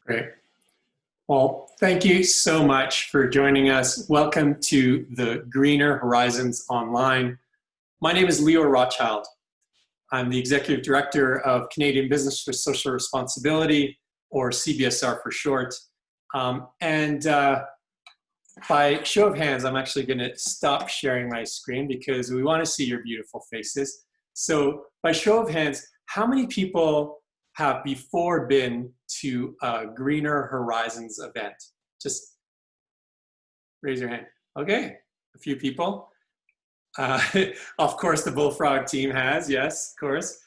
Great. Well, thank you so much for joining us. Welcome to the Greener Horizons Online. My name is Leor Rotchild. I'm the Executive Director of Canadian Business for Social Responsibility, or CBSR for short. By show of hands, I'm actually going to stop sharing my screen because we want to see your beautiful faces. So by show of hands, how many people have before been to a Greener Horizons event? Just raise your hand. Okay, a few people. Of course, the Bullfrog team has, yes, of course.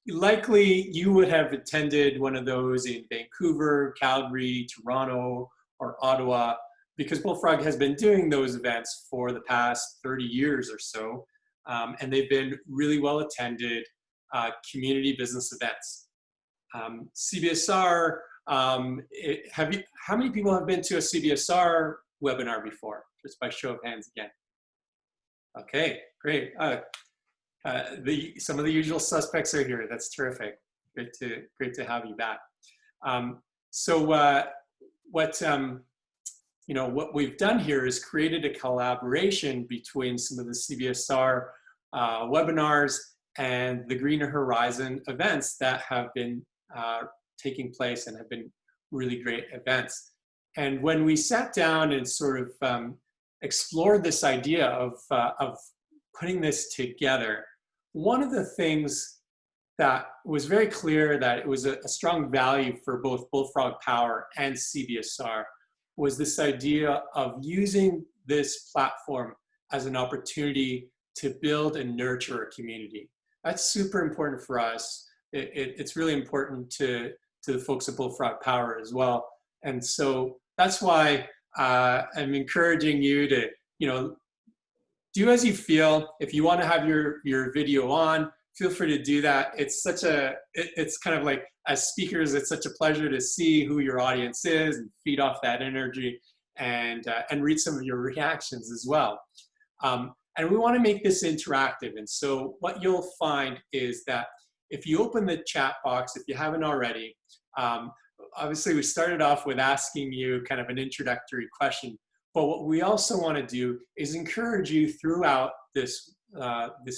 Likely you would have attended one of those in Vancouver, Calgary, Toronto, or Ottawa, because Bullfrog has been doing those events for the past 30 years or so, and they've been really well attended community business events. CBSR, how many people have been to a CBSR webinar before? Just by show of hands again. Okay, great. Some of the usual suspects are here. That's terrific. Great to have you back. What we've done here is created a collaboration between some of the CBSR webinars and the Greener Horizon events that have been taking place and have been really great events. And when we sat down and sort of explored this idea of putting this together, one of the things that was very clear that it was a strong value for both Bullfrog Power and CBSR was this idea of using this platform as an opportunity to build and nurture a community. That's super important for us. It's really important to the folks at Bullfrog Power as well. And so that's why I'm encouraging you to, do as you feel. If you want to have your video on, feel free to do that. It's kind of like, as speakers, it's such a pleasure to see who your audience is and feed off that energy and read some of your reactions as well. And we want to make this interactive. And so what you'll find is that if you open the chat box, if you haven't already, obviously we started off with asking you kind of an introductory question, but what we also want to do is encourage you throughout this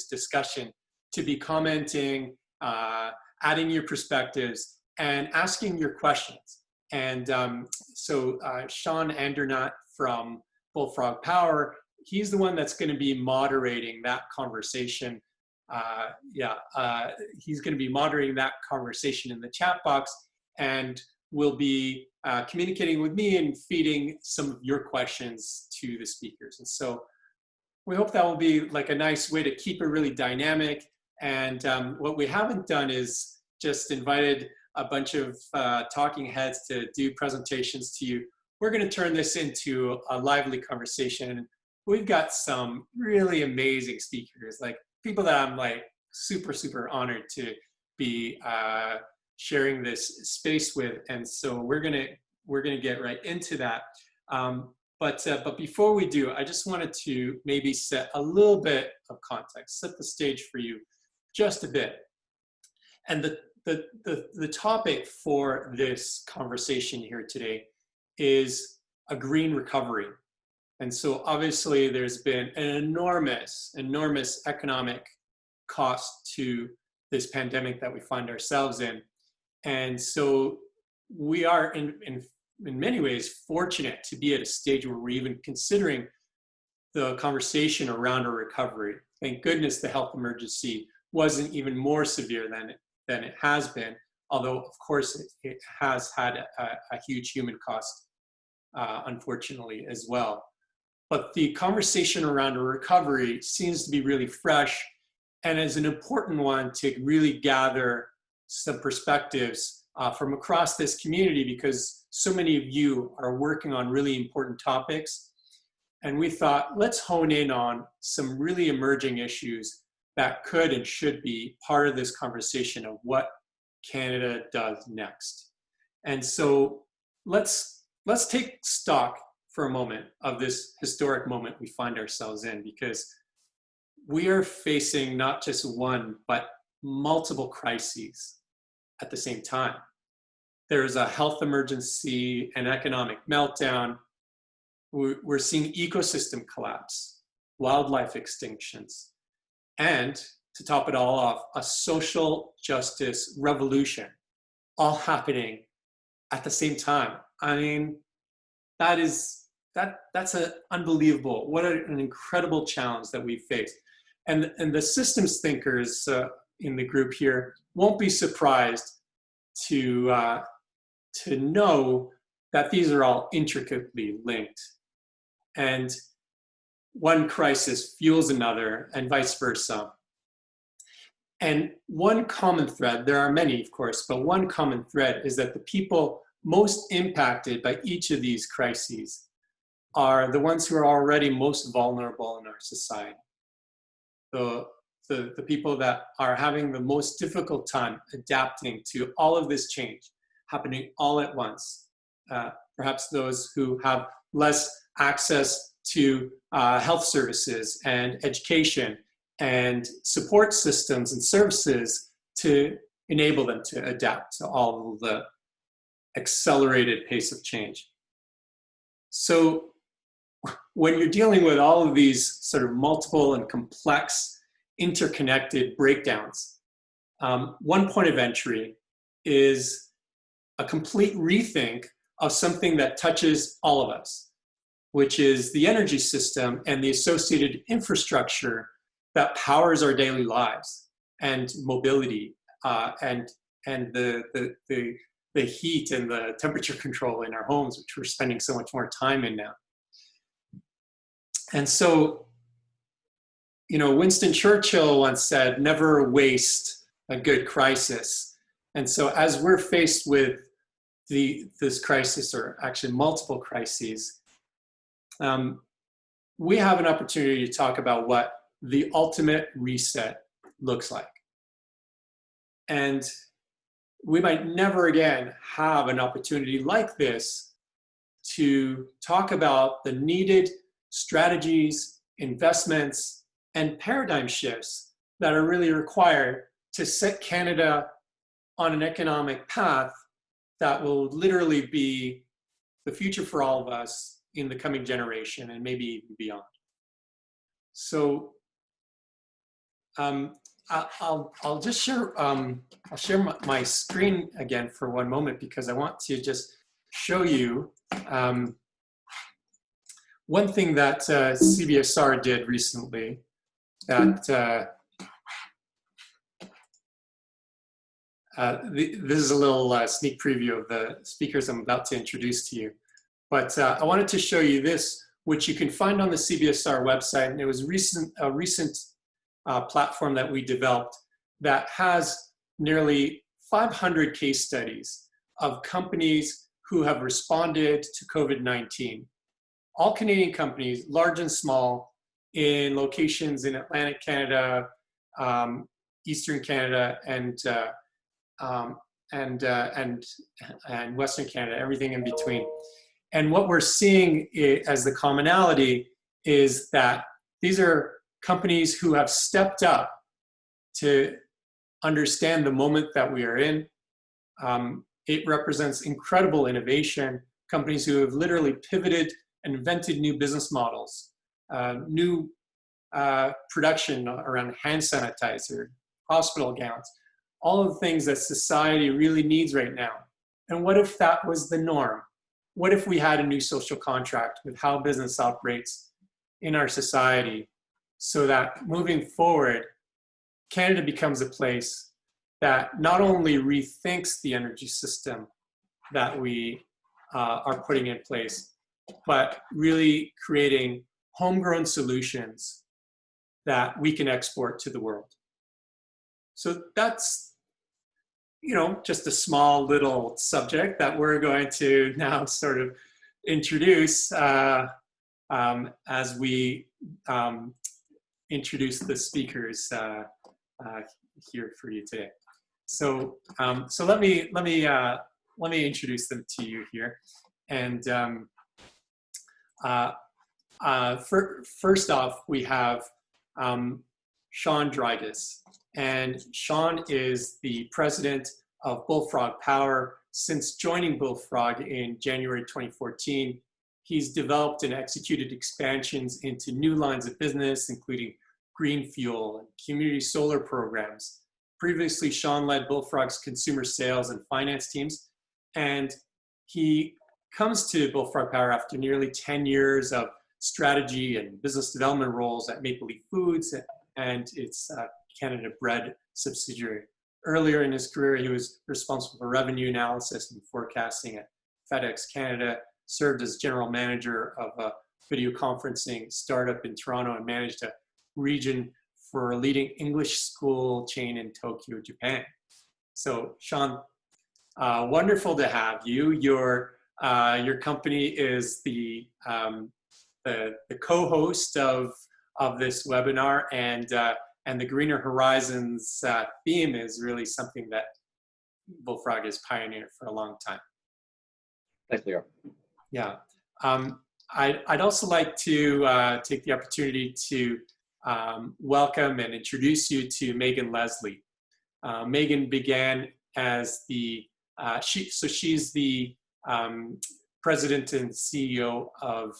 discussion to be commenting, adding your perspectives, and asking your questions. And Sean Andernut from Bullfrog Power, he's the one that's going to be moderating that conversation. He's going to be moderating that conversation in the chat box, and will be communicating with me and feeding some of your questions to the speakers. And so we hope that will be like a nice way to keep it really dynamic. And what we haven't done is just invited a bunch of talking heads to do presentations to you. We're going to turn this into a lively conversation. We've got some really amazing speakers, like people that I'm like super honored to be sharing this space with. And so we're gonna get right into that. But before we do, I just wanted to maybe set a little bit of context, set the stage for you just a bit. And the topic for this conversation here today is a green recovery. And so obviously there's been an enormous economic cost to this pandemic that we find ourselves in. And so we are in many ways fortunate to be at a stage where we're even considering the conversation around a recovery. Thank goodness the health emergency wasn't even more severe than it has been, although of course it has had a huge human cost, unfortunately, as well. But the conversation around a recovery seems to be really fresh and is an important one to really gather some perspectives from across this community, because so many of you are working on really important topics. And we thought, let's hone in on some really emerging issues that could and should be part of this conversation of what Canada does next. And so let's take stock for a moment of this historic moment we find ourselves in, because we are facing not just one, but multiple crises at the same time. there's a health emergency, an economic meltdown. We're seeing ecosystem collapse, wildlife extinctions, and to top it all off, a social justice revolution, all happening at the same time. I mean, that's unbelievable. What an incredible challenge that we face. And the systems thinkers in the group here won't be surprised to know that these are all intricately linked. And one crisis fuels another and vice versa. And one common thread, there are many, of course, but one common thread is that the people most impacted by each of these crises are the ones who are already most vulnerable in our society. The people that are having the most difficult time adapting to all of this change happening all at once. Perhaps those who have less access to health services and education and support systems and services to enable them to adapt to all of the accelerated pace of change. So when you're dealing with all of these sort of multiple and complex interconnected breakdowns, one point of entry is a complete rethink of something that touches all of us, which is the energy system and the associated infrastructure that powers our daily lives and mobility and the heat and the temperature control in our homes, which we're spending so much more time in now. And so, you know, Winston Churchill once said, never waste a good crisis. And so as we're faced with this crisis, or actually multiple crises, we have an opportunity to talk about what the ultimate reset looks like. And we might never again have an opportunity like this to talk about the needed strategies, investments, and paradigm shifts that are really required to set Canada on an economic path that will literally be the future for all of us in the coming generation and maybe even beyond. So I'll just share, I'll share my screen again for one moment, because I want to just show you one thing that CBSR did recently that this is a little sneak preview of the speakers I'm about to introduce to you. But I wanted to show you this, which you can find on the CBSR website. And it was a recent platform that we developed that has nearly 500 case studies of companies who have responded to COVID-19. All Canadian companies, large and small, in locations in Atlantic Canada, Eastern Canada, and Western Canada, everything in between. And what we're seeing as the commonality is that these are companies who have stepped up to understand the moment that we are in. It represents incredible innovation, companies who have literally pivoted and invented new business models, new production around hand sanitizer, hospital gowns, all of the things that society really needs right now. And what if that was the norm? What if we had a new social contract with how business operates in our society, so that moving forward, Canada becomes a place that not only rethinks the energy system that we are putting in place, but really creating homegrown solutions that we can export to the world. So that's, you know, just a small little subject that we're going to now sort of introduce as we introduce the speakers here for you today. So let me introduce them to you here. And first off, we have Sean Drygas. And Sean is the president of Bullfrog Power, since joining Bullfrog in January 2014, he's developed and executed expansions into new lines of business, including green fuel and community solar programs. Previously, Sean led Bullfrog's consumer sales and finance teams, and he comes to Bullfrog Power after nearly 10 years of strategy and business development roles at Maple Leaf Foods and its Canada Bread subsidiary. Earlier in his career, he was responsible for revenue analysis and forecasting at FedEx Canada, served as general manager of a video conferencing startup in Toronto, and managed a region for a leading English school chain in Tokyo, Japan. So, Sean, wonderful to have you. Your company is the co-host of this webinar, and the Greener Horizons theme is really something that Bullfrog has pioneered for a long time. Thanks, Leor. Yeah. I'd also like to take the opportunity to welcome and introduce you to Megan Leslie. Megan began as she's the president and CEO of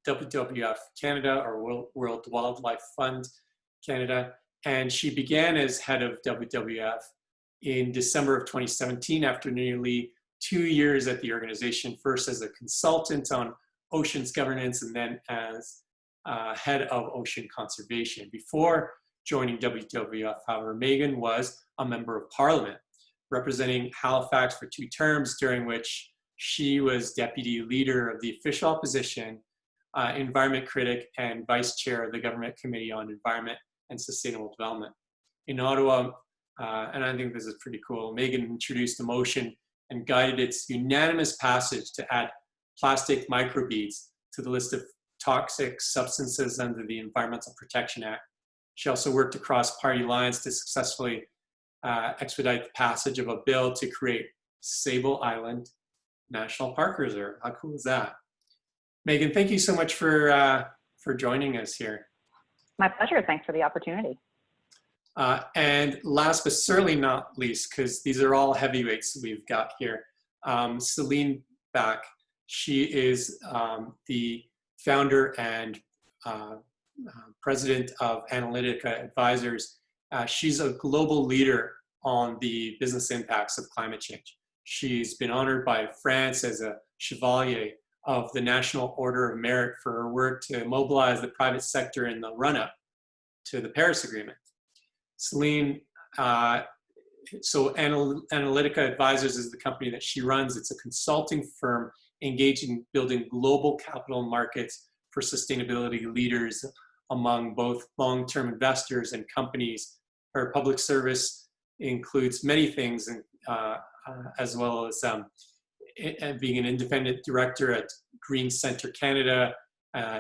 WWF-Canada, or World Wildlife Fund Canada, and she began as head of WWF in December of 2017 after nearly 2 years at the organization, first as a consultant on oceans governance and then as head of ocean conservation. Before joining WWF, however, Megan was a member of Parliament, representing Halifax for 2 terms, during which she was deputy leader of the official opposition, environment critic, and vice chair of the Government Committee on Environment and Sustainable Development. In Ottawa, and I think this is pretty cool, Megan introduced a motion and guided its unanimous passage to add plastic microbeads to the list of toxic substances under the Environmental Protection Act. She also worked across party lines to successfully expedite the passage of a bill to create Sable Island National Park Reserve. How cool is that? Megan, thank you so much for joining us here. My pleasure. Thanks for the opportunity. And last but certainly not least, because these are all heavyweights we've got here, Céline Back. She is the founder and president of Analytica Advisors. She's a global leader on the business impacts of climate change. She's been honored by France as a Chevalier of the National Order of Merit for her work to mobilize the private sector in the run-up to the Paris Agreement. Céline, so Analytica Advisors is the company that she runs. It's a consulting firm engaged in building global capital markets for sustainability leaders among both long-term investors and companies. Her public service includes many things, as well as being an independent director at Green Centre Canada,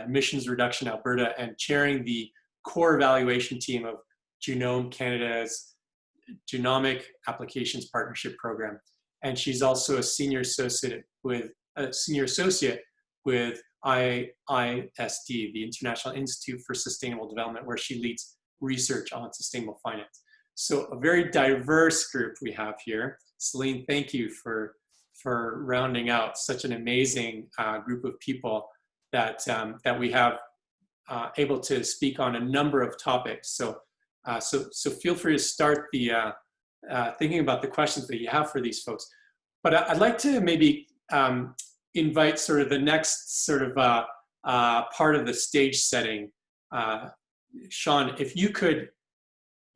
Emissions Reduction Alberta, and chairing the core evaluation team of Genome Canada's Genomic Applications Partnership Program. And she's also a senior associate with IISD, the International Institute for Sustainable Development, where she leads research on sustainable finance. So a very diverse group we have here. Céline, thank you for rounding out such an amazing group of people that we have able to speak on a number of topics. So feel free to start the thinking about the questions that you have for these folks. But I'd like to maybe invite sort of the next sort of part of the stage setting. Sean, if you could,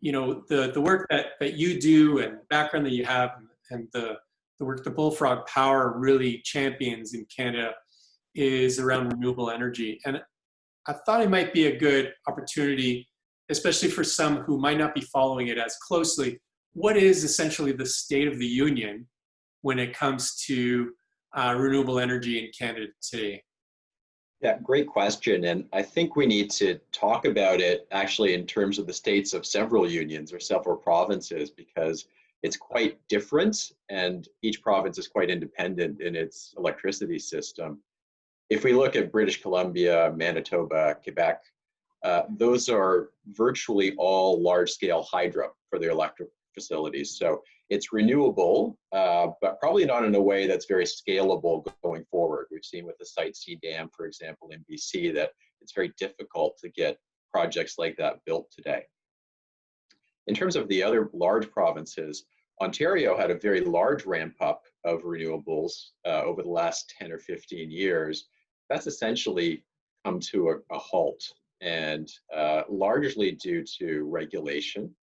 the work that you do and background that you have and the work the Bullfrog Power really champions in Canada is around renewable energy. And I thought it might be a good opportunity, especially for some who might not be following it as closely. What is essentially the state of the union when it comes to renewable energy in Canada today? Yeah, great question. And I think we need to talk about it actually in terms of the states of several unions or several provinces, because it's quite different and each province is quite independent in its electricity system. If we look at British Columbia, Manitoba, Quebec, those are virtually all large-scale hydro for their facilities. So it's renewable, but probably not in a way that's very scalable going forward. We've seen with the Site C Dam, for example, in BC, that it's very difficult to get projects like that built today. In terms of the other large provinces, Ontario had a very large ramp up of renewables over the last 10 or 15 years. That's essentially come to a halt, and largely due to regulation.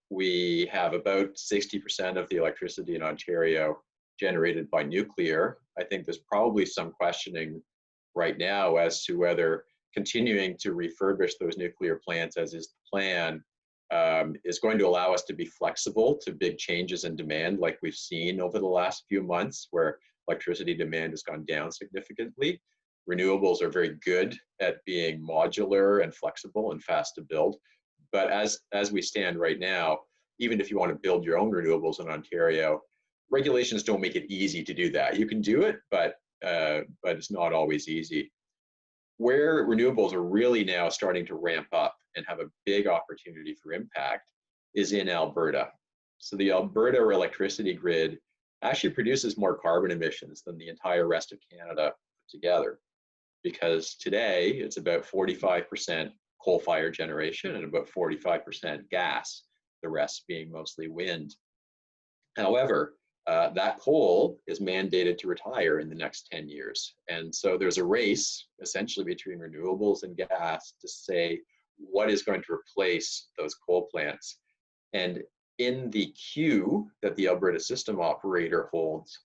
We have about 60% of the electricity in Ontario generated by nuclear. I think there's probably some questioning right now as to whether continuing to refurbish those nuclear plants, as is the plan, is going to allow us to be flexible to big changes in demand like we've seen over the last few months, where electricity demand has gone down significantly. Renewables are very good at being modular and flexible and fast to build. But as we stand right now, even if you want to build your own renewables in Ontario, regulations don't make it easy to do that. You can do it, but it's not always easy. Where renewables are really now starting to ramp up and have a big opportunity for impact is in Alberta. So the Alberta electricity grid actually produces more carbon emissions than the entire rest of Canada put together, because today it's about 45% coal-fired generation and about 45% gas, the rest being mostly wind. However, that coal is mandated to retire in the next 10 years. And so there's a race essentially between renewables and gas to say what is going to replace those coal plants. And in the queue that the Alberta system operator holds,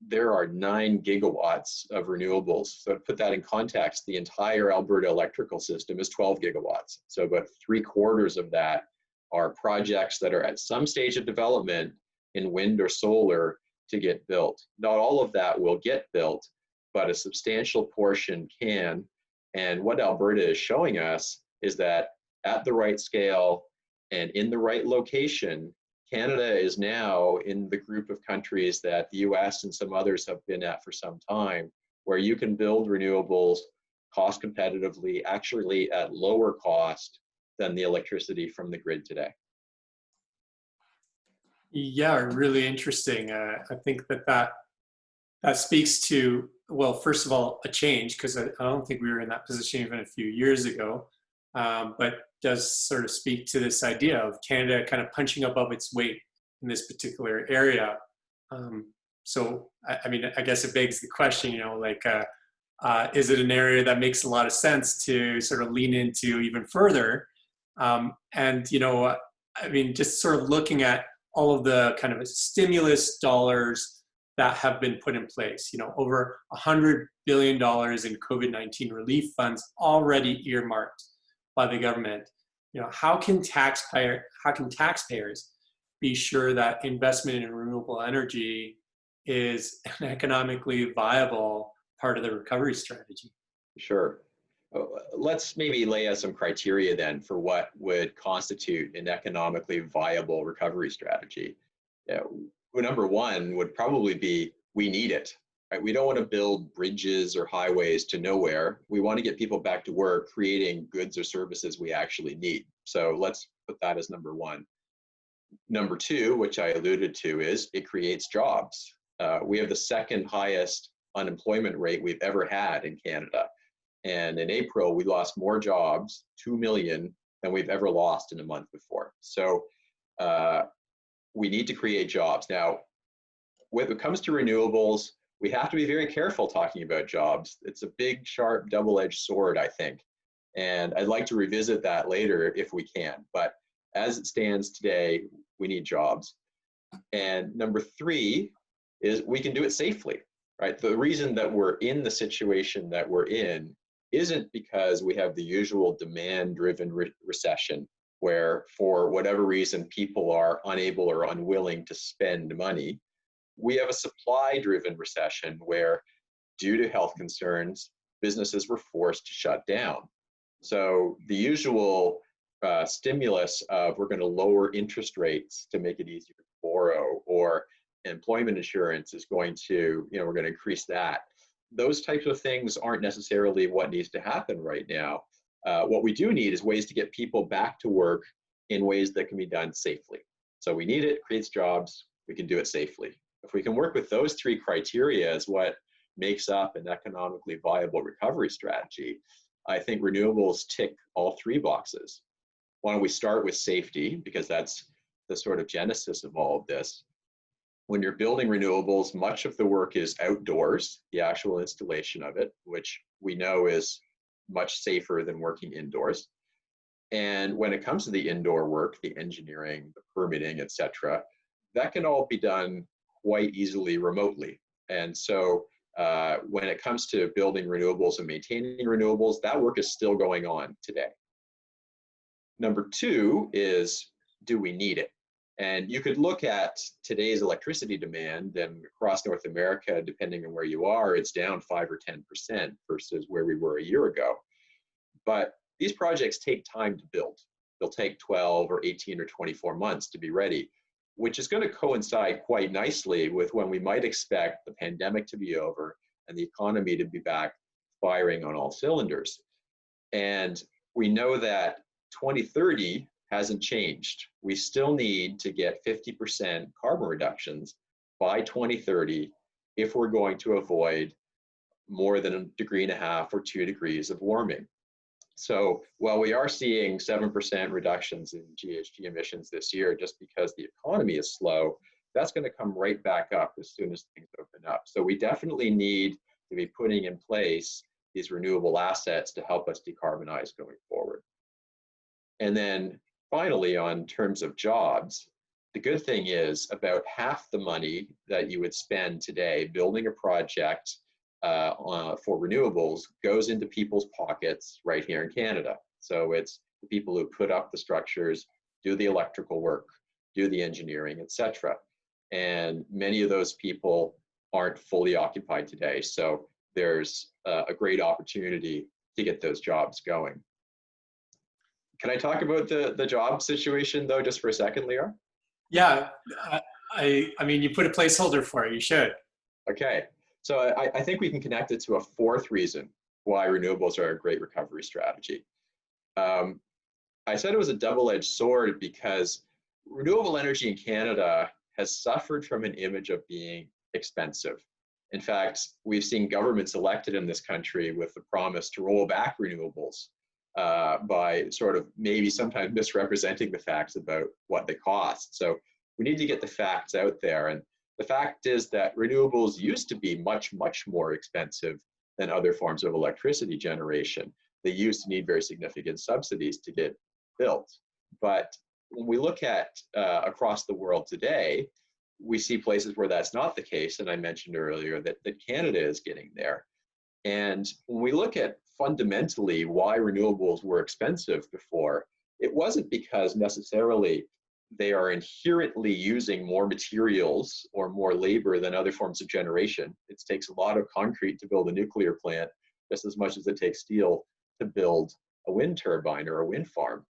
there are 9 gigawatts of renewables. So to put that in context, the entire Alberta electrical system is 12 gigawatts. So about 3/4 of that are projects that are at some stage of development in wind or solar to get built. Not all of that will get built, but a substantial portion can. And what Alberta is showing us is that at the right scale and in the right location, Canada is now in the group of countries that the US and some others have been at for some time, where you can build renewables cost competitively, actually at lower cost than the electricity from the grid today. Yeah, really interesting. I think that speaks to, well, first of all, a change, because I don't think we were in that position even a few years ago, but does sort of speak to this idea of Canada kind of punching above its weight in this particular area. So, I mean, I guess it begs the question, like, is it an area that makes a lot of sense to sort of lean into even further? And, I mean, just sort of looking at all of the kind of stimulus dollars that have been put in place, over $100 billion in COVID-19 relief funds already earmarked by the government. How can taxpayers be sure that investment in renewable energy is an economically viable part of the recovery strategy? Sure. Let's maybe lay out some criteria then for what would constitute an economically viable recovery strategy. Number one would probably be, we need it. Right? We don't want to build bridges or highways to nowhere. We want to get people back to work creating goods or services we actually need. So let's put that as number one. Number two, which I alluded to, is it creates jobs. We have the second highest unemployment rate we've ever had in Canada. And in April, we lost more jobs, 2 million, than we've ever lost in a month before. So we need to create jobs. Now, when it comes to renewables, we have to be very careful talking about jobs. It's a big, sharp, double-edged sword, I think. And I'd like to revisit that later if we can. But as it stands today, we need jobs. And number three is we can do it safely, right? The reason that we're in the situation that we're in isn't because we have the usual demand-driven recession, where for whatever reason people are unable or unwilling to spend money. We have a supply-driven recession where, due to health concerns, businesses were forced to shut down. So the usual stimulus of we're going to lower interest rates to make it easier to borrow, or employment insurance is going to, we're going to increase that. Those types of things aren't necessarily what needs to happen right now. What we do need is ways to get people back to work in ways that can be done safely. So we need it, creates jobs, we can do it safely. If we can work with those three criteria as what makes up an economically viable recovery strategy, I think renewables tick all three boxes. Why don't we start with safety, because that's the sort of genesis of all of this. When you're building renewables, much of the work is outdoors, the actual installation of it, which we know is much safer than working indoors. And when it comes to the indoor work, the engineering, the permitting, et cetera, that can all be done quite easily remotely. And so when it comes to building renewables and maintaining renewables, that work is still going on today. Number two is, do we need it? And you could look at today's electricity demand, and across North America, depending on where you are, it's down 5 or 10% versus where we were a year ago. But these projects take time to build. They'll take 12 or 18 or 24 months to be ready, which is going to coincide quite nicely with when we might expect the pandemic to be over and the economy to be back firing on all cylinders. And we know that 2030 hasn't changed. We still need to get 50% carbon reductions by 2030 if we're going to avoid more than 1.5 degrees or 2 degrees of warming. So while we are seeing 7% reductions in GHG emissions this year just because the economy is slow, that's going to come right back up as soon as things open up. So we definitely need to be putting in place these renewable assets to help us decarbonize going forward. And then finally, on terms of jobs, the good thing is about half the money that you would spend today building a project for renewables goes into people's pockets right here in Canada. So it's the people who put up the structures, do the electrical work, do the engineering, etc. And many of those people aren't fully occupied today. So there's a great opportunity to get those jobs going. Can I talk about the job situation though, just for a second, Leor? Yeah, I mean, you put a placeholder for it, you should. Okay. So I think we can connect it to a fourth reason why renewables are a great recovery strategy. I said it was a double-edged sword because renewable energy in Canada has suffered from an image of being expensive. In fact, we've seen governments elected in this country with the promise to roll back renewables by sort of maybe sometimes misrepresenting the facts about what they cost. So we need to get the facts out there. And the fact is that renewables used to be much, much more expensive than other forms of electricity generation. They used to need very significant subsidies to get built. But when we look at across the world today, we see places where that's not the case. And I mentioned earlier that Canada is getting there. And when we look at fundamentally why renewables were expensive before, it wasn't because necessarily they are inherently using more materials or more labor than other forms of generation. It takes a lot of concrete to build a nuclear plant, just as much as it takes steel to build a wind turbine or a wind farm.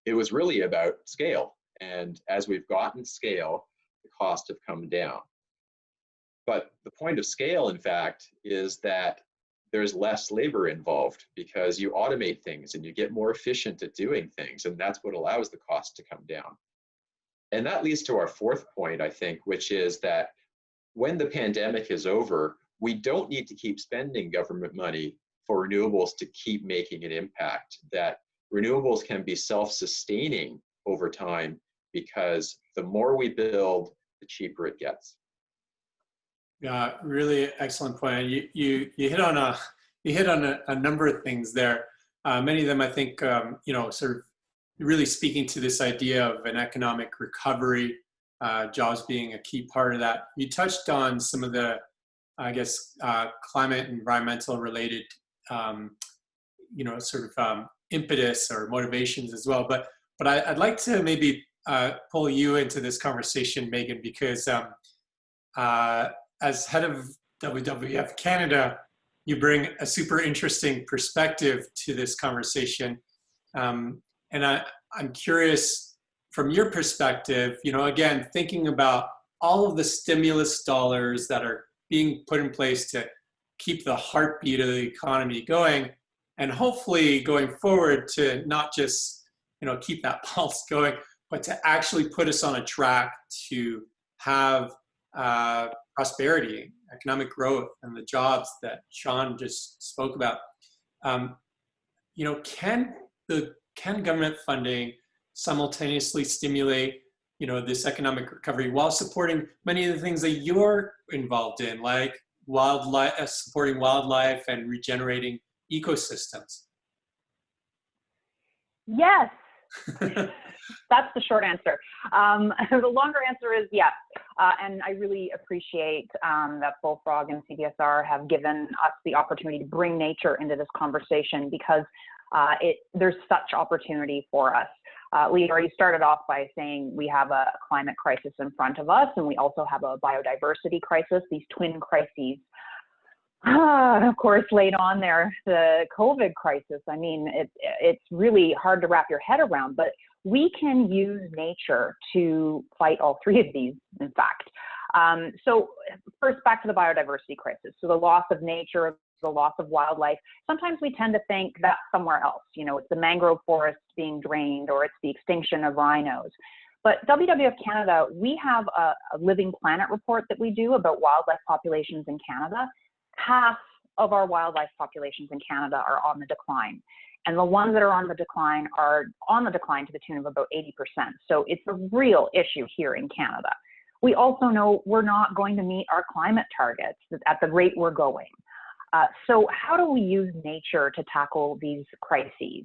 It was really about scale. And as we've gotten scale, the costs have come down. But the point of scale, in fact, is that there's less labor involved because you automate things and you get more efficient at doing things. And that's what allows the cost to come down. And that leads to our fourth point, I think, which is that when the pandemic is over, we don't need to keep spending government money for renewables to keep making an impact, that renewables can be self-sustaining over time because the more we build, the cheaper it gets. Yeah, really excellent point. You hit on a number of things there. Many of them, I think, sort of really speaking to this idea of an economic recovery, jobs being a key part of that. You touched on some of the, I guess, climate and environmental related, impetus or motivations as well. But I'd like to maybe pull you into this conversation, Megan, because as head of WWF-Canada, you bring a super interesting perspective to this conversation. And I'm curious, from your perspective, again, thinking about all of the stimulus dollars that are being put in place to keep the heartbeat of the economy going, and hopefully going forward to not just, keep that pulse going, but to actually put us on a track to have prosperity, economic growth, and the jobs that Sean just spoke about. You know, can government funding simultaneously stimulate, you know, this economic recovery while supporting many of the things that you're involved in, like wildlife, supporting wildlife and regenerating ecosystems? Yes. That's the short answer. The longer answer is yes. And I really appreciate that Bullfrog and CBSR have given us the opportunity to bring nature into this conversation, because there's such opportunity for us. Leor, you started off by saying we have a climate crisis in front of us, and we also have a biodiversity crisis, these twin crises. Of course, laid on there, the COVID crisis. I mean, it's really hard to wrap your head around, but we can use nature to fight all three of these, in fact. So first, back to the biodiversity crisis. So the loss of nature, the loss of wildlife. Sometimes we tend to think that's somewhere else. You know, it's the mangrove forests being drained, or it's the extinction of rhinos. But WWF-Canada, we have a Living Planet report that we do about wildlife populations in Canada. Half of our wildlife populations in Canada are on the decline. And the ones that are on the decline to the tune of about 80%. So it's a real issue here in Canada. We also know we're not going to meet our climate targets at the rate we're going. So how do we use nature to tackle these crises?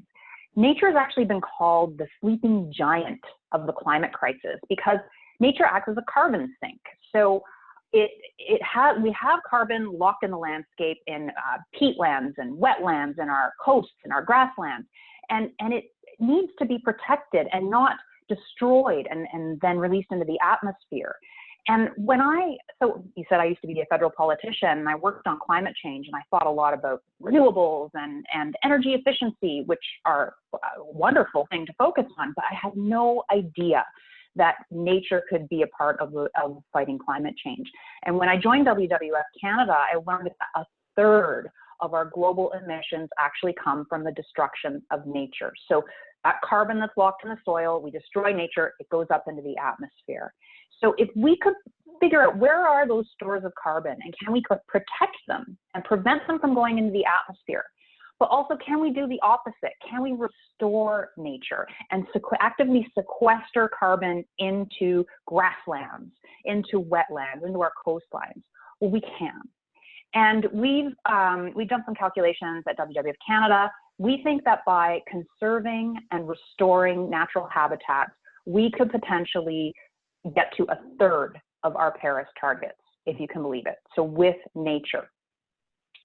Nature has actually been called the sleeping giant of the climate crisis, because nature acts as a carbon sink. So we have carbon locked in the landscape in peatlands and wetlands and our coasts and our grasslands, and it needs to be protected and not destroyed and then released into the atmosphere. And so you said I used to be a federal politician, and I worked on climate change, and I thought a lot about renewables and energy efficiency, which are a wonderful thing to focus on, but I had no idea that nature could be a part of fighting climate change. And when I joined WWF-Canada, I learned that a third of our global emissions actually come from the destruction of nature. So that carbon that's locked in the soil, we destroy nature, it goes up into the atmosphere. So if we could figure out where are those stores of carbon, and can we protect them and prevent them from going into the atmosphere? But also, can we do the opposite? Can we restore nature and actively sequester carbon into grasslands, into wetlands, into our coastlines? Well, we can. And we've done some calculations at WWF Canada. We think that by conserving and restoring natural habitats, we could potentially get to a third of our Paris targets, if you can believe it. So with nature.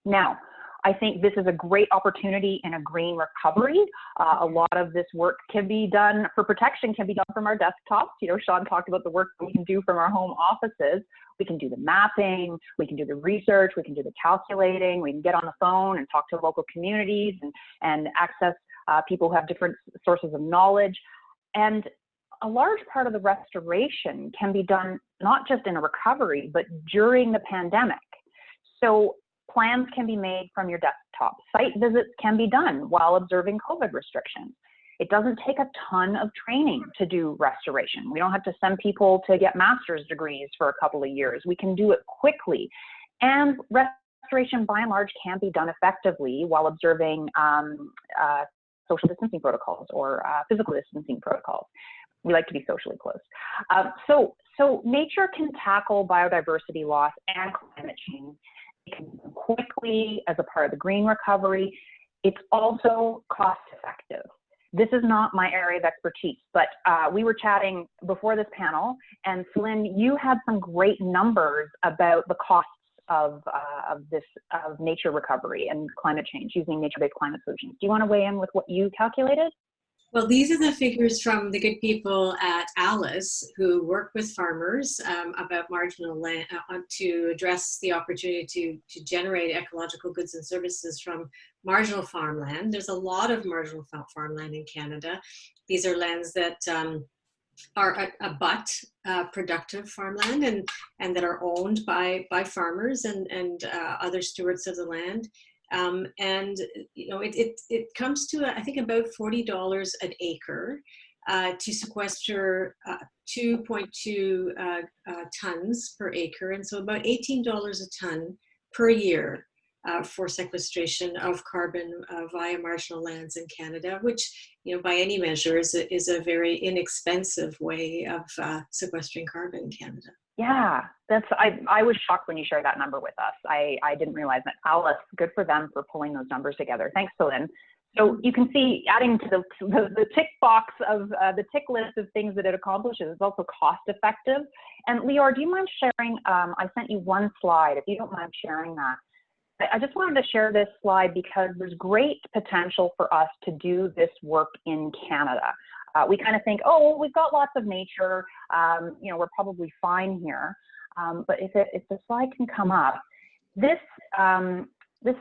Now, I think this is a great opportunity in a green recovery. A lot of this work can be done for protection, can be done from our desktops. You know, Sean talked about the work that we can do from our home offices. We can do the mapping, we can do the research, we can do the calculating, we can get on the phone and talk to local communities and access people who have different sources of knowledge. And a large part of the restoration can be done not just in a recovery, but during the pandemic. So plans can be made from your desktop. Site visits can be done while observing COVID restrictions. It doesn't take a ton of training to do restoration. We don't have to send people to get master's degrees for a couple of years. We can do it quickly. And restoration, by and large, can be done effectively while observing social distancing protocols or physical distancing protocols. We like to be socially close. So nature can tackle biodiversity loss and climate change. It can be done quickly as a part of the green recovery. It's also cost effective. This is not my area of expertise, but we were chatting before this panel, and Céline, you had some great numbers about the costs of nature recovery and climate change using nature-based climate solutions. Do you want to weigh in with what you calculated? Well, these are the figures from the good people at Alice, who work with farmers about marginal land to address the opportunity to generate ecological goods and services from marginal farmland. There's a lot of marginal farmland in Canada. These are lands that are abut productive farmland and that are owned by farmers and other stewards of the land. And you know, it comes to I think about $40 an acre to sequester 2.2 tons per acre, and so about $18 a ton per year for sequestration of carbon via marginal lands in Canada, which, by any measure is a very inexpensive way of sequestering carbon in Canada. Yeah, I was shocked when you shared that number with us. I didn't realize that. Alice, good for them for pulling those numbers together. Thanks, Céline. So you can see, adding to the tick box of the tick list of things that it accomplishes, it's also cost effective. And Leor, do you mind sharing, I sent you one slide, if you don't mind sharing that. I just wanted to share this slide because there's great potential for us to do this work in Canada. We kind of think, oh, we've got lots of nature, we're probably fine here. But if the slide can come up, this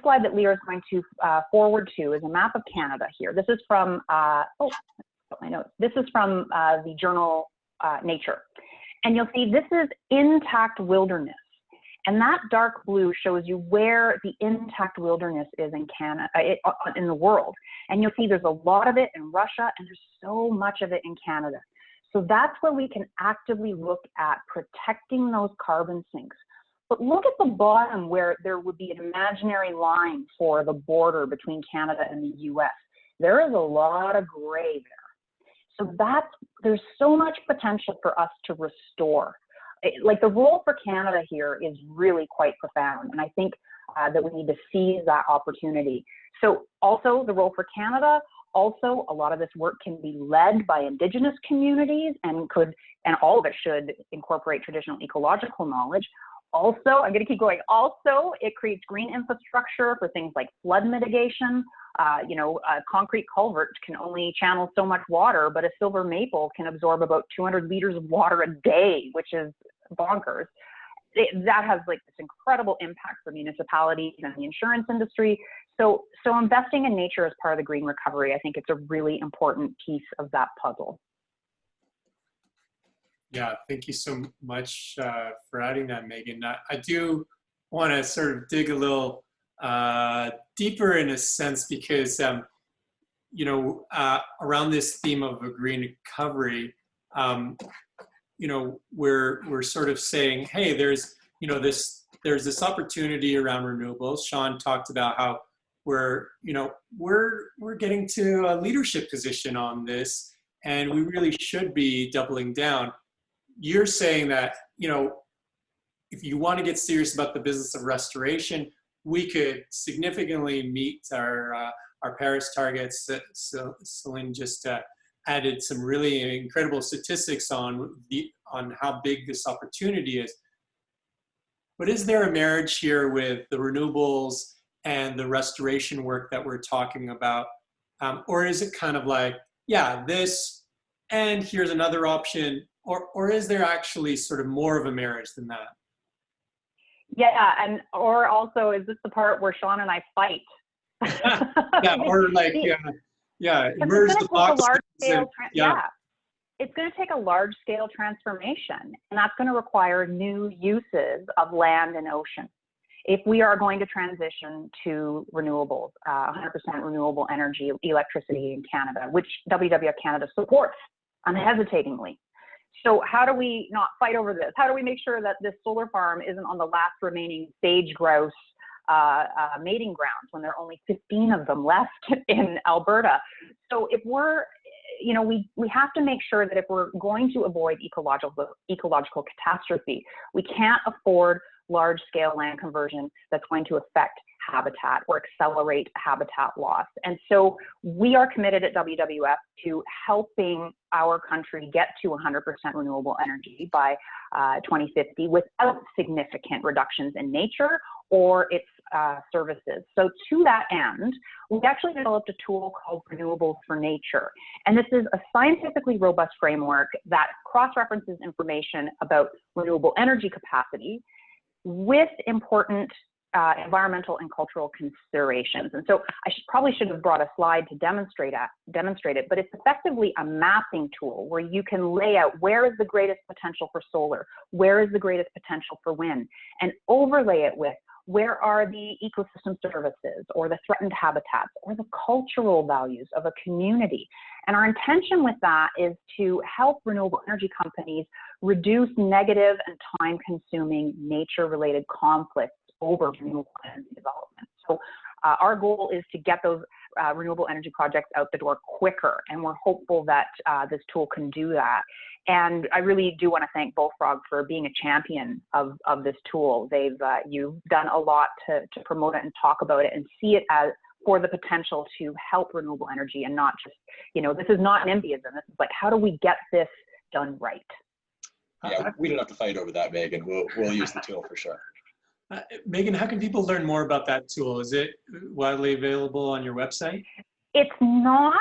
slide that Leor is going to forward to is a map of Canada here. This is from, my notes. This is from the journal Nature. And you'll see this is intact wilderness. And that dark blue shows you where the intact wilderness is in Canada, in the world. And you'll see there's a lot of it in Russia, and there's so much of it in Canada. So that's where we can actively look at protecting those carbon sinks. But look at the bottom where there would be an imaginary line for the border between Canada and the US. There is a lot of gray there. So there's so much potential for us to restore. Like, the role for Canada here is really quite profound, and I think that we need to seize that opportunity. So also the role for Canada, also a lot of this work can be led by Indigenous communities and all of it should incorporate traditional ecological knowledge. Also, I'm going to keep going. Also, it creates green infrastructure for things like flood mitigation. A concrete culvert can only channel so much water, but a silver maple can absorb about 200 liters of water a day, which is bonkers. That has like this incredible impact for municipalities and the insurance industry. So investing in nature as part of the green recovery, I think it's a really important piece of that puzzle. Yeah, thank you so much for adding that, Megan. I do want to sort of dig a little deeper in a sense because, around this theme of a green recovery, we're sort of saying, hey, there's this opportunity around renewables. Sean talked about how we're getting to a leadership position on this, and we really should be doubling down. You're saying that, if you want to get serious about the business of restoration, we could significantly meet our Paris targets. So Céline just added some really incredible statistics on how big this opportunity is. But is there a marriage here with the renewables and the restoration work that we're talking about? Or is it kind of like, yeah, this, and here's another option, or is there actually sort of more of a marriage than that? Yeah, or also, is this the part where Sean and I fight? Yeah, or like, merge the boxes. It's going to take a large-scale transformation, and that's going to require new uses of land and ocean. If we are going to transition to renewables, 100% renewable energy, electricity in Canada, which WWF-Canada supports unhesitatingly. So how do we not fight over this? How do we make sure that this solar farm isn't on the last remaining sage grouse mating grounds when there are only 15 of them left in Alberta? So if we're, we have to make sure that if we're going to avoid ecological catastrophe, we can't afford large-scale land conversion that's going to affect habitat or accelerate habitat loss. And so we are committed at WWF to helping our country get to 100% renewable energy by 2050 without significant reductions in nature or its services. So to that end, we actually developed a tool called Renewables for Nature. And this is a scientifically robust framework that cross-references information about renewable energy capacity with important environmental and cultural considerations. And so I probably should have brought a slide to demonstrate it, but it's effectively a mapping tool where you can lay out where is the greatest potential for solar, where is the greatest potential for wind, and overlay it with where are the ecosystem services or the threatened habitats or the cultural values of a community. And our intention with that is to help renewable energy companies reduce negative and time-consuming nature-related conflicts over renewable energy development. So our goal is to get those renewable energy projects out the door quicker, and we're hopeful that this tool can do that. And I really do want to thank Bullfrog for being a champion of this tool. You've done a lot to promote it and talk about it and see it as for the potential to help renewable energy, and not just, this is not NIMBYism. This is like, how do we get this done right? Yeah, we don't have to fight over that, Megan. We'll use the tool for sure. Megan, how can people learn more about that tool? Is it widely available on your website? It's not.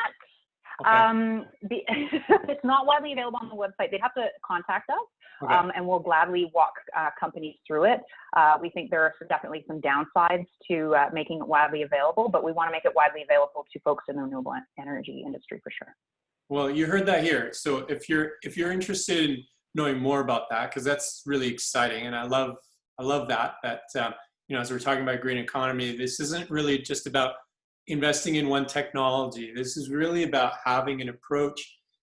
Okay. It's not widely available on the website. They have to contact us, Okay. and we'll gladly walk companies through it. We think there are definitely some downsides to making it widely available, but we want to make it widely available to folks in the renewable energy industry for sure. Well, you heard that here. So if you're interested in knowing more about that, because that's really exciting, and I love that as we're talking about green economy, this isn't really just about investing in one technology. This is really about having an approach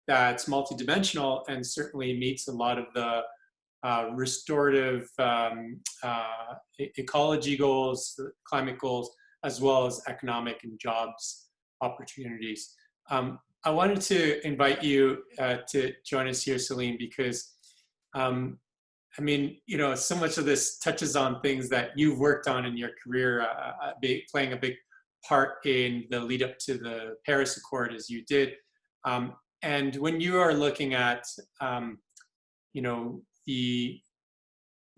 that's multidimensional and certainly meets a lot of the restorative ecology goals, climate goals, as well as economic and jobs opportunities. I wanted to invite you to join us here, Céline, because so much of this touches on things that you've worked on in your career, playing a big part in the lead up to the Paris Accord, as you did. And when you are looking at,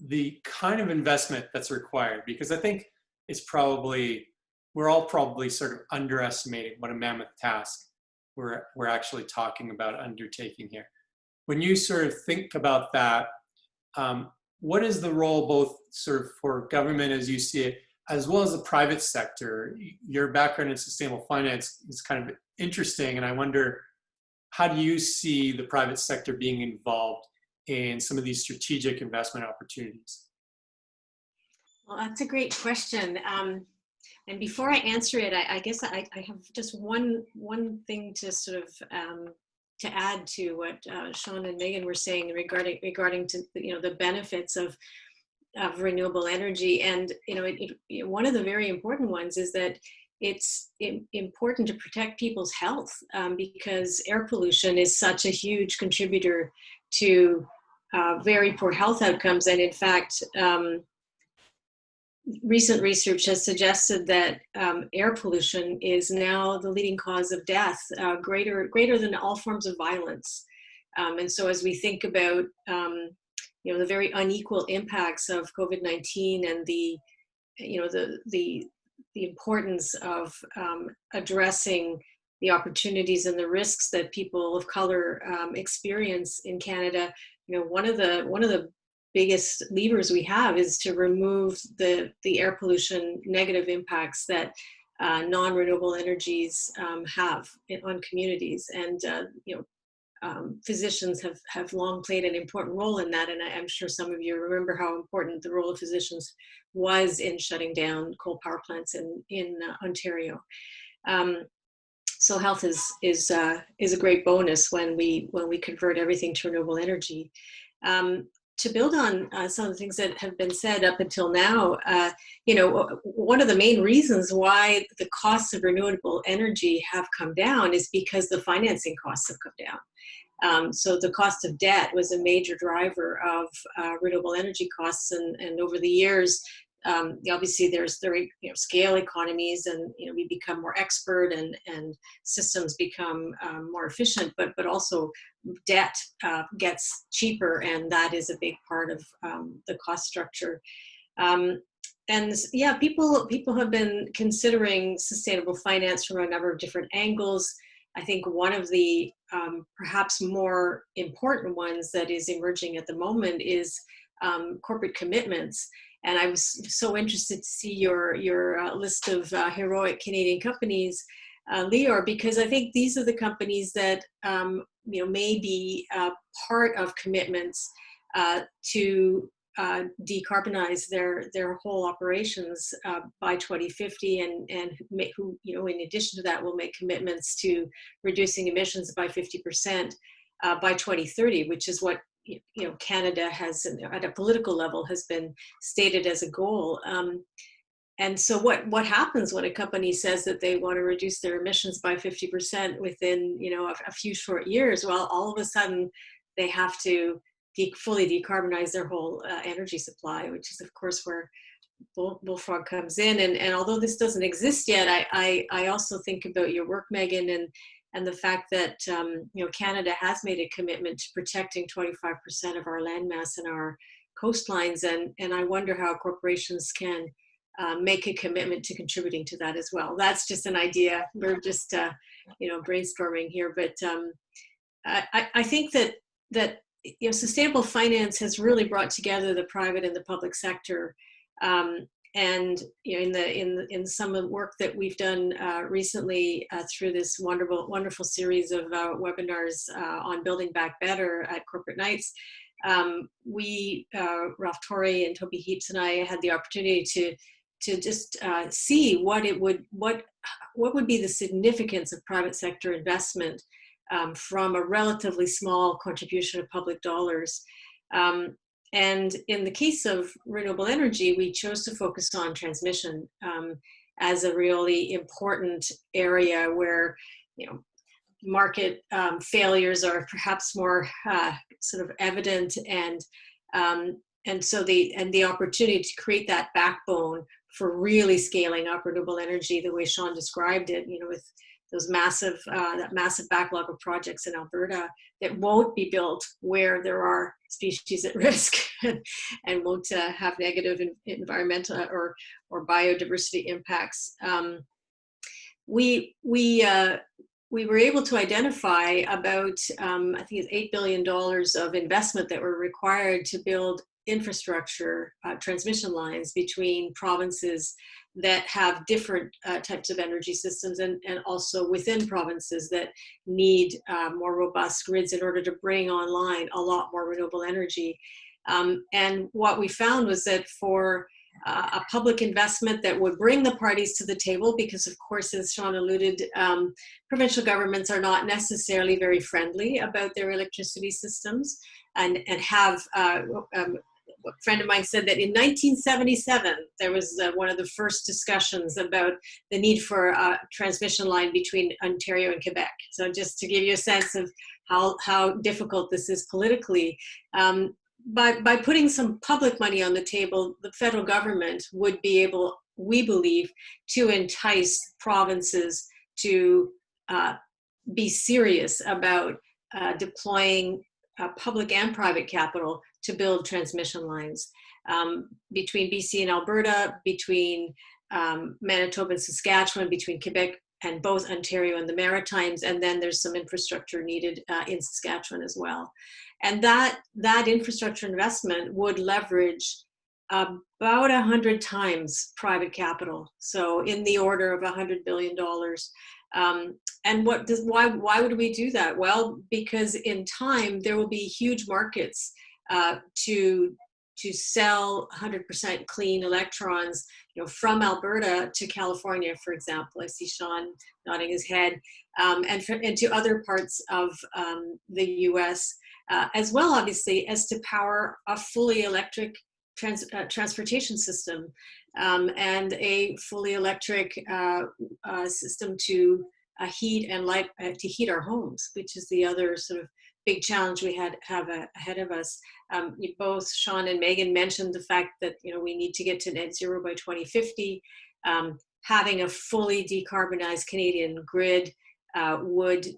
the kind of investment that's required, because I think we're all probably sort of underestimating what a mammoth task we're actually talking about undertaking here. When you sort of think about that, what is the role both sort of for government as you see it, as well as the private sector? Your background in sustainable finance is kind of interesting, and I wonder, how do you see the private sector being involved in some of these strategic investment opportunities? Well, that's a great question. And before I answer it, I guess I have just one thing to sort of to add to what Sean and Megan were saying regarding to the benefits of renewable energy. And one of the very important ones is that it's important to protect people's health, because air pollution is such a huge contributor to very poor health outcomes. And in fact, recent research has suggested that air pollution is now the leading cause of death, greater than all forms of violence. And so as we think about the very unequal impacts of COVID-19 and the importance of addressing the opportunities and the risks that people of color experience in Canada, one of the biggest levers we have is to remove the air pollution negative impacts that non-renewable energies have on communities. And physicians have long played an important role in that, and I'm sure some of you remember how important the role of physicians was in shutting down coal power plants in Ontario. So health is a great bonus when we convert everything to renewable energy. To build on some of the things that have been said up until now, one of the main reasons why the costs of renewable energy have come down is because the financing costs have come down. So the cost of debt was a major driver of renewable energy costs, and over the years, obviously there's scale economies, and we become more expert, and systems become more efficient, but also debt gets cheaper, and that is a big part of the cost structure. And yeah, people have been considering sustainable finance from a number of different angles. I think one of the perhaps more important ones that is emerging at the moment is corporate commitments. And I was so interested to see your list of heroic Canadian companies, Leor, because I think these are the companies that may be part of commitments to decarbonize their whole operations by 2050, and who, in addition to that, will make commitments to reducing emissions by 50% by 2030, which is what Canada has, at a political level, has been stated as a goal. And so what happens when a company says that they want to reduce their emissions by 50% within a few short years? Well, all of a sudden they have to fully decarbonize their whole energy supply, which is of course where Bullfrog comes in. And although this doesn't exist yet, I also think about your work, Megan, and the fact that Canada has made a commitment to protecting 25% of our landmass and our coastlines, and I wonder how corporations can make a commitment to contributing to that as well. That's just an idea. We're just brainstorming here, but I think that sustainable finance has really brought together the private and the public sector. And in some of the work that we've done recently through this wonderful series of webinars on building back better at Corporate Nights, Ralph Torrey and Toby Heaps and I had the opportunity to just see what would be the significance of private sector investment from a relatively small contribution of public dollars. And in the case of renewable energy, we chose to focus on transmission as a really important area where, market failures are perhaps more sort of evident, and so the opportunity to create that backbone for really scaling up renewable energy the way Sean described it, with those that massive backlog of projects in Alberta that won't be built where there are species at risk and won't have negative environmental or biodiversity impacts. We were able to identify about, I think it's $8 billion of investment that were required to build infrastructure, transmission lines between provinces that have different types of energy systems, and also within provinces that need more robust grids in order to bring online a lot more renewable energy. And what we found was that for a public investment that would bring the parties to the table, because of course, as Sean alluded, provincial governments are not necessarily very friendly about their electricity systems, and have a friend of mine said that in 1977, there was one of the first discussions about the need for a transmission line between Ontario and Quebec. So just to give you a sense of how difficult this is politically, by putting some public money on the table, the federal government would be able, we believe, to entice provinces to be serious about deploying public and private capital to build transmission lines between BC and Alberta, between Manitoba and Saskatchewan, between Quebec and both Ontario and the Maritimes, and then there's some infrastructure needed in Saskatchewan as well. And that infrastructure investment would leverage about 100 times private capital, so in the order of $100 billion. And why would we do that? Well, because in time there will be huge markets to sell 100% clean electrons, from Alberta to California, for example. I see Sean nodding his head, and to other parts of the U.S. As well, obviously, as to power a fully electric transportation system and a fully electric system to heat and light, to heat our homes, which is the other sort of big challenge we have ahead of us. Both Sean and Megan mentioned the fact that we need to get to net zero by 2050. Having a fully decarbonized Canadian grid would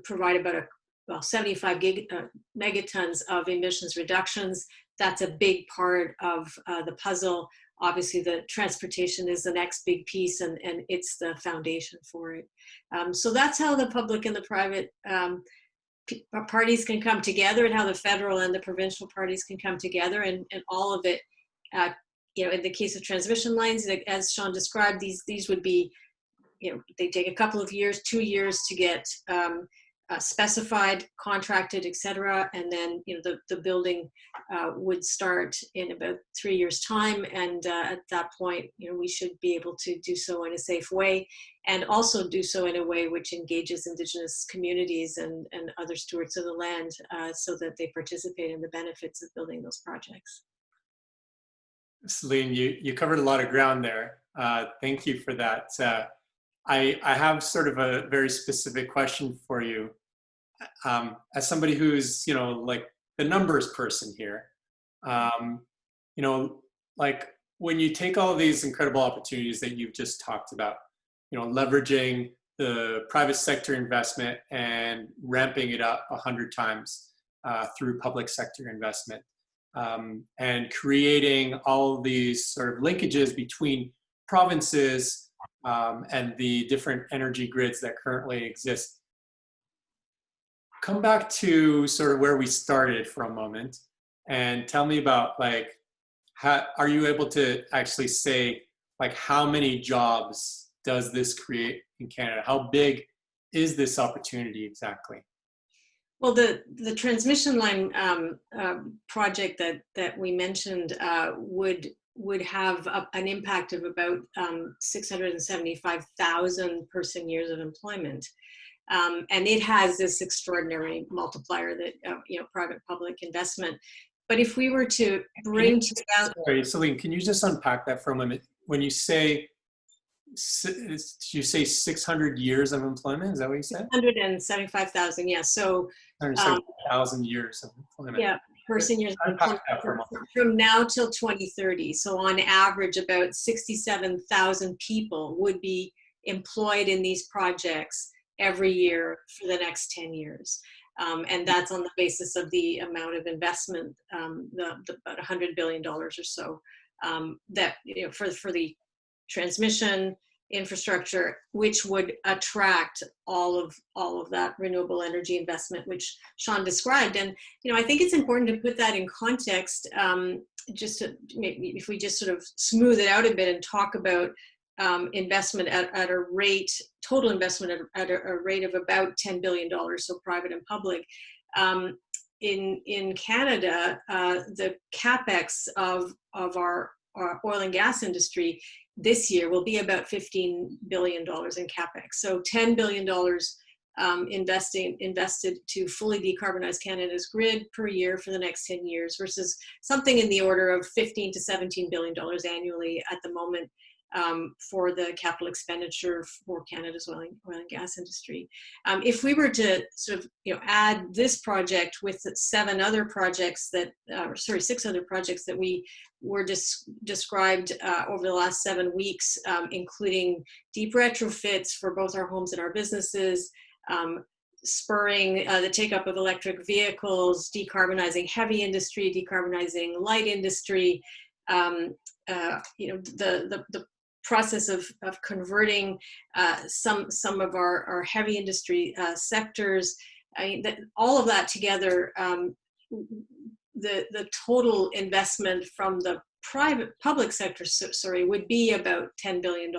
provide about 75 megatons of emissions reductions. That's a big part of the puzzle. Obviously, the transportation is the next big piece, and it's the foundation for it. So that's how the public and the private parties can come together, and how the federal and the provincial parties can come together, and all of it in the case of transmission lines, as Sean described, these would be, they take a couple of years, 2 years to get specified, contracted, etc. And then, the building would start in about 3 years' time. And at that point, we should be able to do so in a safe way, and also do so in a way which engages Indigenous communities and other stewards of the land, so that they participate in the benefits of building those projects. Céline, you covered a lot of ground there. Thank you for that. I have sort of a very specific question for you. As somebody who's, like the numbers person here, like when you take all of these incredible opportunities that you've just talked about, leveraging the private sector investment and ramping it up 100 times through public sector investment, and creating all of these sort of linkages between provinces and the different energy grids that currently exist. Come back to sort of where we started for a moment and tell me about, like, how are you able to actually say, like, how many jobs does this create in Canada? How big is this opportunity exactly? Well, the transmission line project that we mentioned would have an impact of about 675,000 person years of employment. And it has this extraordinary multiplier that, private-public investment. But if we were to bring together... Sorry, Céline, can you just unpack that for a moment? When you say 600 years of employment, is that what you said? 175,000, yeah. So 175,000 years of employment. Yeah, person years of employment from now till 2030. So on average, about 67,000 people would be employed in these projects every year for the next 10 years. And that's on the basis of the amount of investment, about $100 billion or so, that, for the transmission infrastructure, which would attract all of that renewable energy investment, which Sean described. And, I think it's important to put that in context, just to maybe, if we just sort of smooth it out a bit and talk about investment at a rate, total investment at a rate of about $10 billion, so private and public. In Canada, the capex of our oil and gas industry this year will be about $15 billion in capex. So $10 billion invested to fully decarbonize Canada's grid per year for the next 10 years, versus something in the order of $15 to $17 billion annually at the moment for the capital expenditure for Canada's oil and gas industry. If we were to sort of add this project with 6 other projects that we were described over the last 7 weeks, including deep retrofits for both our homes and our businesses, spurring the take-up of electric vehicles, decarbonizing heavy industry, decarbonizing light industry, the process of converting some of our heavy industry sectors. All of that together, the total investment from the public sector, would be about $10 billion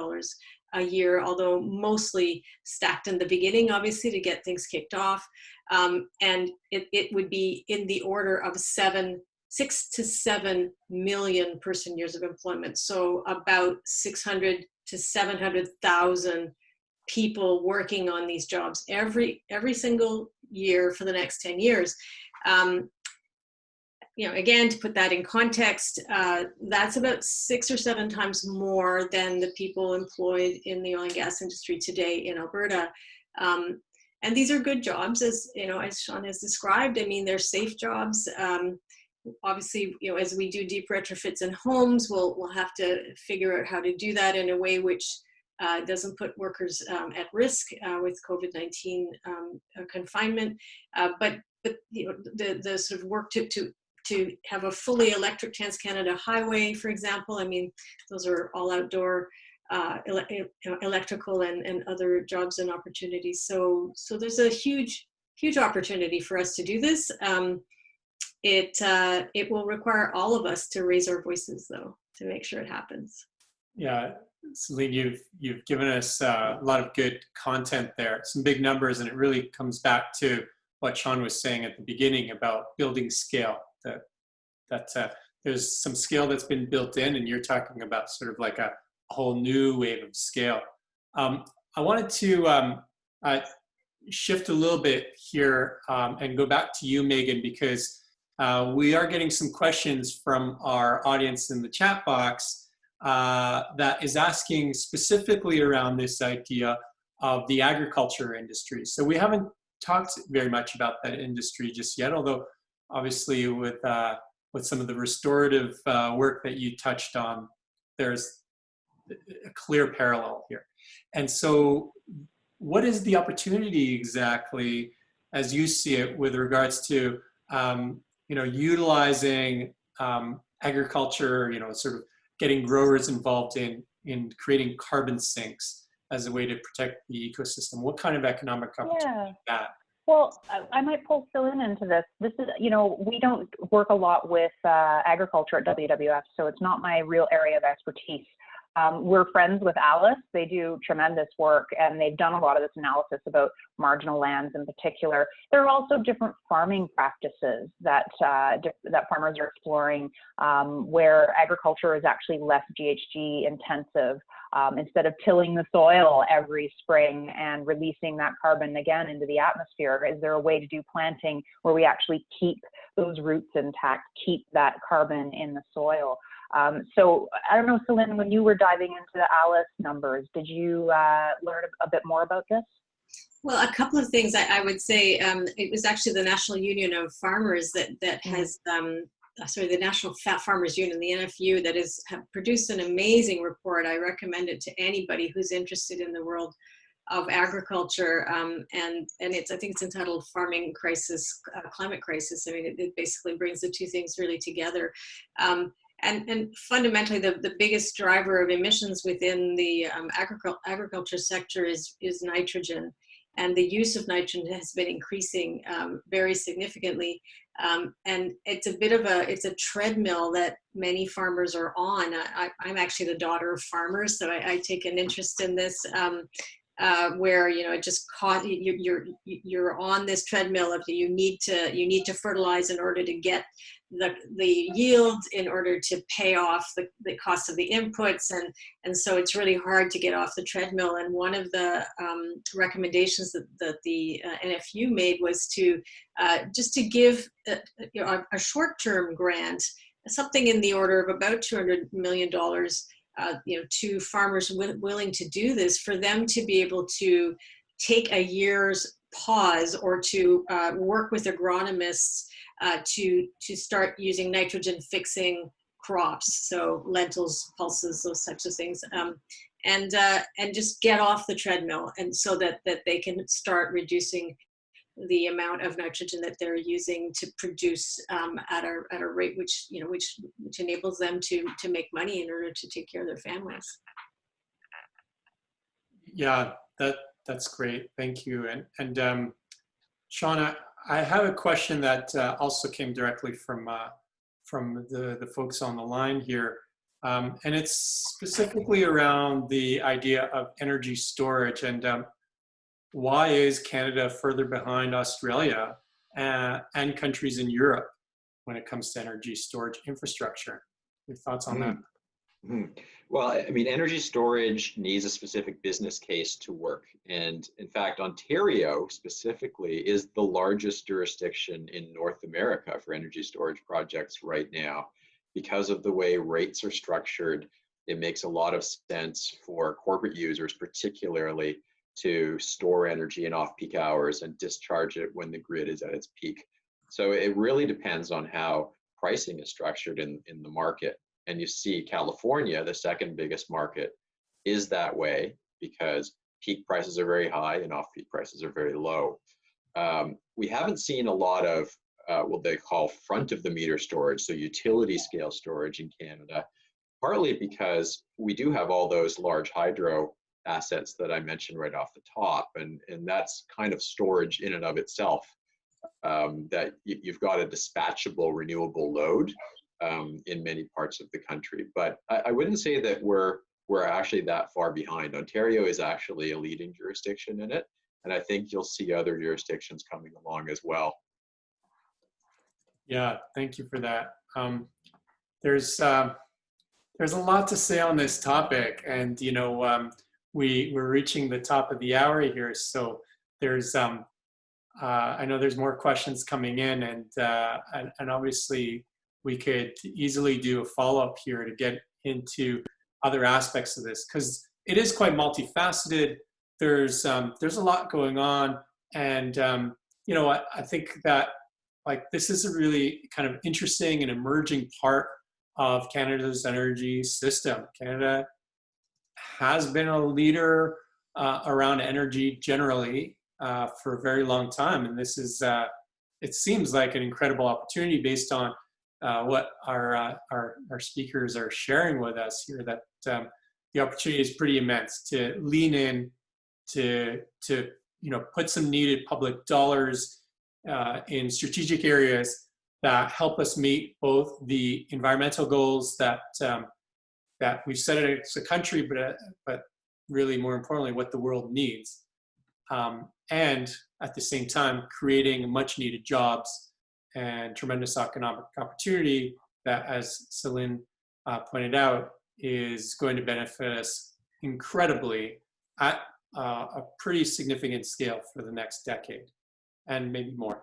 a year, although mostly stacked in the beginning, obviously, to get things kicked off. And it would be in the order of 6 to 7 million person years of employment. So about 600 to 700,000 people working on these jobs every single year for the next 10 years. Again, to put that in context, that's about 6 or 7 times more than the people employed in the oil and gas industry today in Alberta. And these are good jobs, as Sean has described. I mean, they're safe jobs. Obviously, as we do deep retrofits in homes, we'll have to figure out how to do that in a way which doesn't put workers at risk with COVID-19 confinement. But the sort of work to have a fully electric Trans-Canada highway, for example, I mean, those are all outdoor electrical and other jobs and opportunities. So there's a huge opportunity for us to do this. It will require all of us to raise our voices, though, to make sure it happens. Yeah, Céline, you've given us a lot of good content there, some big numbers, and it really comes back to what Sean was saying at the beginning about building scale. That there's some scale that's been built in, and you're talking about sort of like a whole new wave of scale. I wanted to shift a little bit here and go back to you, Megan, because we are getting some questions from our audience in the chat box that is asking specifically around this idea of the agriculture industry. So we haven't talked very much about that industry just yet, although obviously with some of the restorative work that you touched on, there's a clear parallel here. And so what is the opportunity exactly, as you see it, with regards to utilizing agriculture, sort of getting growers involved in creating carbon sinks as a way to protect the ecosystem? What kind of economic opportunity is that? Well, I might pull Céline into this. This is, we don't work a lot with agriculture at WWF, so it's not my real area of expertise. We're friends with Alice. They do tremendous work, and they've done a lot of this analysis about marginal lands in particular. There are also different farming practices that farmers are exploring, where agriculture is actually less GHG intensive. Instead of tilling the soil every spring and releasing that carbon again into the atmosphere, is there a way to do planting where we actually keep those roots intact, keep that carbon in the soil? So I don't know, Céline, when you were diving into the Alice numbers, did you learn a bit more about this? Well, a couple of things I would say. It was actually the National Union of Farmers that has, the National Fat Farmers Union, the NFU, that have produced an amazing report. I recommend it to anybody who's interested in the world of agriculture, and I think it's entitled Farming Crisis, Climate Crisis. I mean, it basically brings the two things really together. And fundamentally, the biggest driver of emissions within the agriculture sector is nitrogen, and the use of nitrogen has been increasing very significantly. And it's a treadmill that many farmers are on. I'm actually the daughter of farmers, so I take an interest in this. Where it just you're on this treadmill of you need to fertilize in order to get the yield, in order to pay off the cost of the inputs, and so it's really hard to get off the treadmill. And one of the recommendations that the NFU made was to just to give a short-term grant, something in the order of about $200 million. To farmers willing to do this, for them to be able to take a year's pause or to work with agronomists to start using nitrogen fixing crops, so lentils, pulses, those types of things, and just get off the treadmill, and so that they can start reducing the amount of nitrogen that they're using to produce at a rate which enables them to make money in order to take care of their families. Yeah, that's great. Thank you. And Sean, I have a question that also came directly from the folks on the line here, and it's specifically around the idea of energy storage. And why is Canada further behind Australia and countries in Europe when it comes to energy storage infrastructure? Your thoughts on that? Mm-hmm. Well, I mean, energy storage needs a specific business case to work. And in fact, Ontario specifically is the largest jurisdiction in North America for energy storage projects right now. Because of the way rates are structured, it makes a lot of sense for corporate users, particularly, to store energy in off-peak hours and discharge it when the grid is at its peak. So it really depends on how pricing is structured in the market. And you see California, the second biggest market, is that way because peak prices are very high and off-peak prices are very low. We haven't seen a lot of what they call front-of-the-meter storage, so utility scale storage in Canada, partly because we do have all those large hydro assets that I mentioned right off the top, and that's kind of storage in and of itself. that you've got a dispatchable renewable load in many parts of the country. But I wouldn't say that we're actually that far behind. Ontario is actually a leading jurisdiction in it, and I think you'll see other jurisdictions coming along as well. Yeah, thank you for that. There's a lot to say on this topic, and you know, we're reaching the top of the hour here, so there's I know there's more questions coming in, and obviously we could easily do a follow-up here to get into other aspects of this, because it is quite multifaceted. There's a lot going on, and you know, I think that like this is a really kind of interesting and emerging part of Canada's energy system. Canada has been a leader around energy generally for a very long time, and this is it seems like an incredible opportunity based on what our speakers are sharing with us here, that the opportunity is pretty immense to lean in to you know, put some needed public dollars in strategic areas that help us meet both the environmental goals that that we've set as a country, but really more importantly, what the world needs, and at the same time creating much needed jobs and tremendous economic opportunity that, as Céline pointed out, is going to benefit us incredibly at a pretty significant scale for the next decade and maybe more.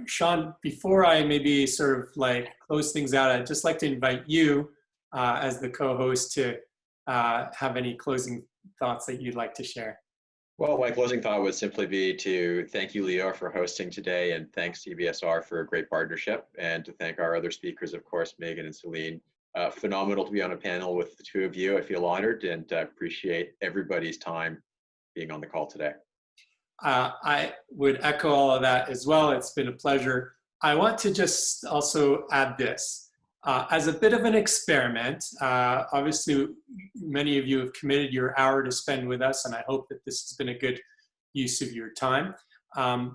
Sean, before I maybe sort of like close things out, I'd just like to invite you as the co-host to have any closing thoughts that you'd like to share. Well, my closing thought would simply be to thank you, Leor, for hosting today, and thanks CBSR for a great partnership, and to thank our other speakers, of course, Megan and Céline. Phenomenal to be on a panel with the two of you. I feel honored and appreciate everybody's time being on the call today. I would echo all of that as well. It's been a pleasure. I want to just also add this. As a bit of an experiment, obviously many of you have committed your hour to spend with us, and I hope that this has been a good use of your time. And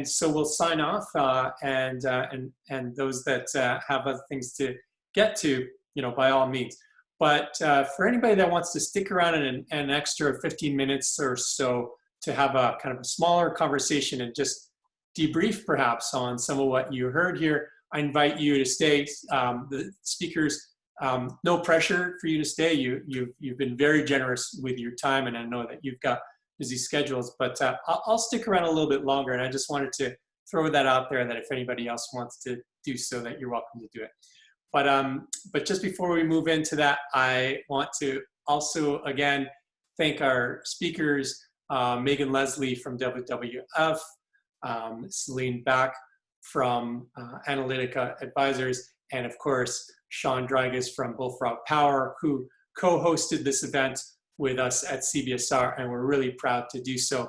so we'll sign off, and those that have other things to get to, you know, by all means. But for anybody that wants to stick around in an extra 15 minutes or so to have a kind of a smaller conversation and just debrief perhaps on some of what you heard here, I invite you to stay. The speakers, no pressure for you to stay. You've been very generous with your time, and I know that you've got busy schedules, but I'll stick around a little bit longer, and I just wanted to throw that out there, that if anybody else wants to do so, that you're welcome to do it. But just before we move into that, I want to also again thank our speakers, Megan Leslie from WWF, Céline Back from Analytica Advisors, and of course Sean Drygas from Bullfrog Power, who co-hosted this event with us at CBSR, and we're really proud to do so.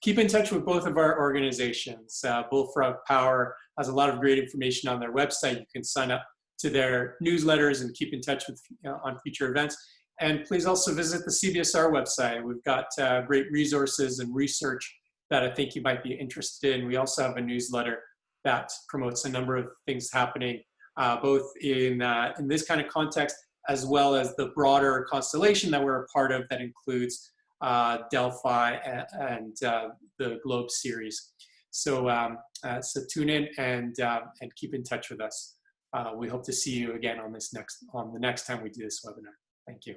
Keep in touch with both of our organizations. Bullfrog Power has a lot of great information on their website. You can sign up to their newsletters and keep in touch with on future events. And please also visit the CBSR website. We've got great resources and research that I think you might be interested in. We also have a newsletter that promotes a number of things happening, both in this kind of context, as well as the broader constellation that we're a part of that includes Delphi and the Globe series. So, so tune in and keep in touch with us. We hope to see you again on the next time we do this webinar. Thank you.